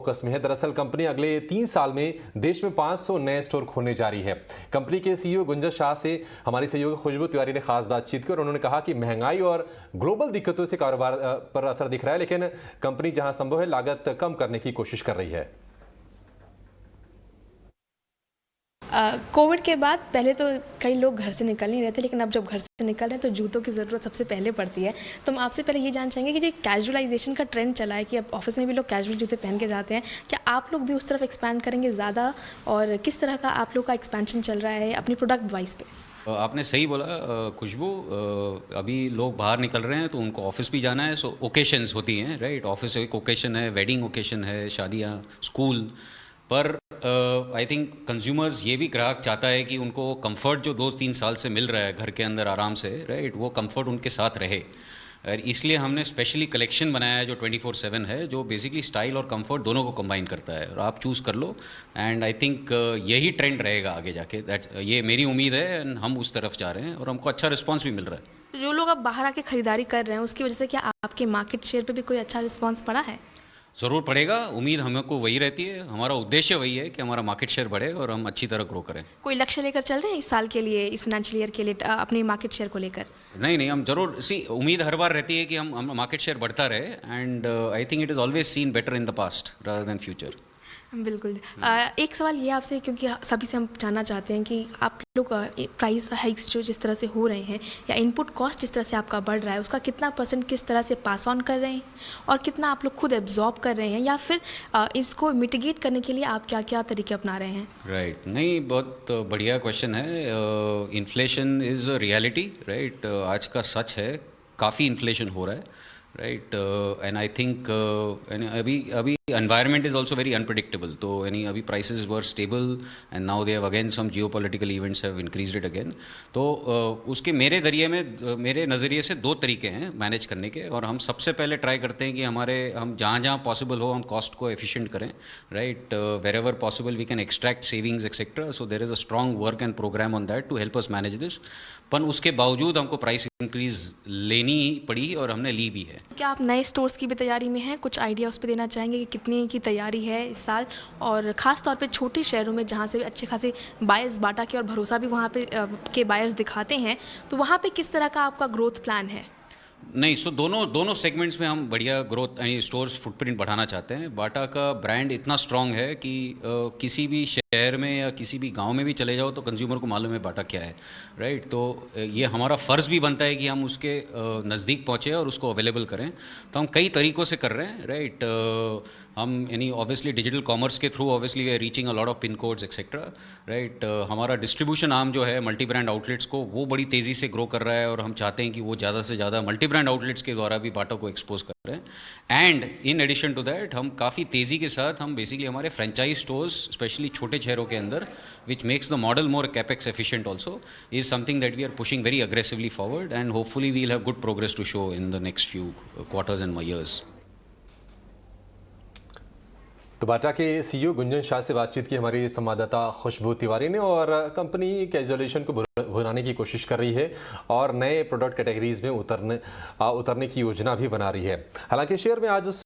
Focus में है। दरअसल कंपनी अगले 3 साल में देश में 500 नए स्टोर खोलने जा रही है। कंपनी के सीईओ गुंजन शाह से हमारी सहयोगी खुशबू तिवारी ने खास बातचीत की और उन्होंने कहा कि महंगाई और ग्लोबल दिक्कतों से कारोबार पर असर दिख रहा है, लेकिन कंपनी जहां संभव है लागत कम करने की कोशिश कर रही है। कोविड के बाद पहले तो कई लोग घर से निकल नहीं रहे थे, लेकिन अब जब घर से निकल रहे हैं तो जूतों की ज़रूरत सबसे पहले पड़ती है। तो हम आपसे पहले ये जान चाहेंगे कि जो कैजुअलाइजेशन का ट्रेंड चला है कि अब ऑफिस में भी लोग कैजुअल जूते पहन के जाते हैं, क्या आप लोग भी उस तरफ एक्सपैंड करेंगे ज़्यादा, और किस तरह का आप लोग का एक्सपेंशन चल रहा है अपनी प्रोडक्ट वाइज पे? आपने सही बोला खुशबू। अभी लोग बाहर निकल रहे हैं तो उनको ऑफिस भी जाना है, सो ओकेशंस होती हैं, राइट। ऑफिस एक ओकेशन है, वेडिंग ओकेशन है, शादियाँ, स्कूल। पर आई थिंक कंज्यूमर्स ये भी ग्राहक चाहता है कि उनको कंफर्ट जो 2-3 साल से मिल रहा है घर के अंदर आराम से, राइट, वो कंफर्ट उनके साथ रहे। और इसलिए हमने स्पेशली कलेक्शन बनाया है जो 24/7 है, जो बेसिकली स्टाइल और कंफर्ट दोनों को कंबाइन करता है, और आप चूज़ कर लो। एंड आई थिंक यही ट्रेंड रहेगा आगे जाके, दैट ये मेरी उम्मीद है, एंड हम उस तरफ जा रहे हैं और हमको अच्छा रिस्पॉन्स भी मिल रहा है। जो लोग अब बाहर आके खरीदारी कर रहे हैं उसकी वजह से क्या आपके मार्केट शेयर पे भी कोई अच्छा रिस्पॉन्स पड़ा है? ज़रूर पड़ेगा, उम्मीद हमको वही रहती है। हमारा उद्देश्य वही है कि हमारा मार्केट शेयर बढ़े और हम अच्छी तरह ग्रो करें। कोई लक्ष्य लेकर चल रहे हैं इस साल के लिए, इस फाइनेंशियल ईयर के लिए, अपने मार्केट शेयर को लेकर? नहीं, हम ज़रूर उम्मीद हर बार रहती है कि हम मार्केट शेयर बढ़ता रहे। And I think it is always seen better in the past rather than future. बिल्कुल। एक सवाल ये आपसे, क्योंकि सभी से हम जानना चाहते हैं कि आप लोग प्राइस हाइक्स जो जिस तरह से हो रहे हैं या इनपुट कॉस्ट जिस तरह से आपका बढ़ रहा है, उसका कितना % किस तरह से पास ऑन कर रहे हैं, और कितना आप लोग खुद एब्जॉर्ब कर रहे हैं, या फिर इसको मिटिगेट करने के लिए आप क्या क्या तरीके अपना रहे हैं? राइट, नहीं, बहुत बढ़िया क्वेश्चन है। Inflation is a reality, right. आज का सच है, काफ़ी इन्फ्लेशन हो रहा है, राइट। एंड आई थिंक अभी environment is also very unpredictable, तो यानी अभी prices were stable and now they have again some geopolitical events have increased it again। तो उसके मेरे नज़रिए से 2 तरीके हैं मैनेज करने के, और हम सबसे पहले ट्राई करते हैं कि हम जहाँ पॉसिबल हो हम कॉस्ट को एफिशिएंट करें, right. Wherever possible we can extract savings etcetera, so there is a strong work and programme on that to help us manage this. पर उसके बावजूद हमको प्राइस इंक्रीज लेनी ही पड़ी और हमने ली भी है। क्या आप नए स्टोर्स की भी तैयारी में हैं? कुछ आइडिया उस पर देना चाहेंगे कि कितनी की तैयारी है इस साल, और ख़ास तौर पे छोटे शहरों में जहाँ से अच्छे खासे बायर्स बाटा के और भरोसा भी वहाँ पे के बायर्स दिखाते हैं, तो वहाँ पे किस तरह का आपका ग्रोथ प्लान है? नहीं, सो दोनों सेगमेंट्स में हम बढ़िया ग्रोथ यानी स्टोर्स फुटप्रिंट बढ़ाना चाहते हैं। बाटा का ब्रांड इतना स्ट्रांग है कि किसी भी शहर में या किसी भी गांव में भी चले जाओ तो कंज्यूमर को मालूम है बाटा क्या है, राइट। तो ये हमारा फ़र्ज़ भी बनता है कि हम उसके नज़दीक पहुँचे और उसको अवेलेबल करें। तो हम कई तरीक़ों से कर रहे हैं, राइट। हम यानी ऑब्वियसली डिजिटल कॉमर्स के through obviously we are reaching a lot of pin codes etcetera, right. हमारा डिस्ट्रीब्यूशन आर्म जो है मल्टी ब्रांड आउटलेट्स को, वो बड़ी तेज़ी से ग्रो कर रहा है, और हम चाहते हैं कि वो ज़्यादा से ज़्यादा मल्टी ब्रांड आउटलेट्स के द्वारा भी बाटा को एक्सपोज कर रहे हैं। And in addition to that हम काफ़ी तेज़ी के साथ हम बेसिकली हमारे फ्रेंचाइज स्टोर्स स्पेशली छोटे शहरों के अंदर, which makes the model more capex efficient also, is something that we are pushing very aggressively forward, and hopefully we will have good progress to show in the next few quarters and years. तो Bata के CEO Gunjan Shah से बातचीत की हमारी संवाददाता खुशबू तिवारी ने, और company casualisation को भुनाने की कोशिश कर रही है और नए प्रोडक्ट कैटेगरीज में उतरने की योजना भी बना रही है। हालांकि शेयर में आज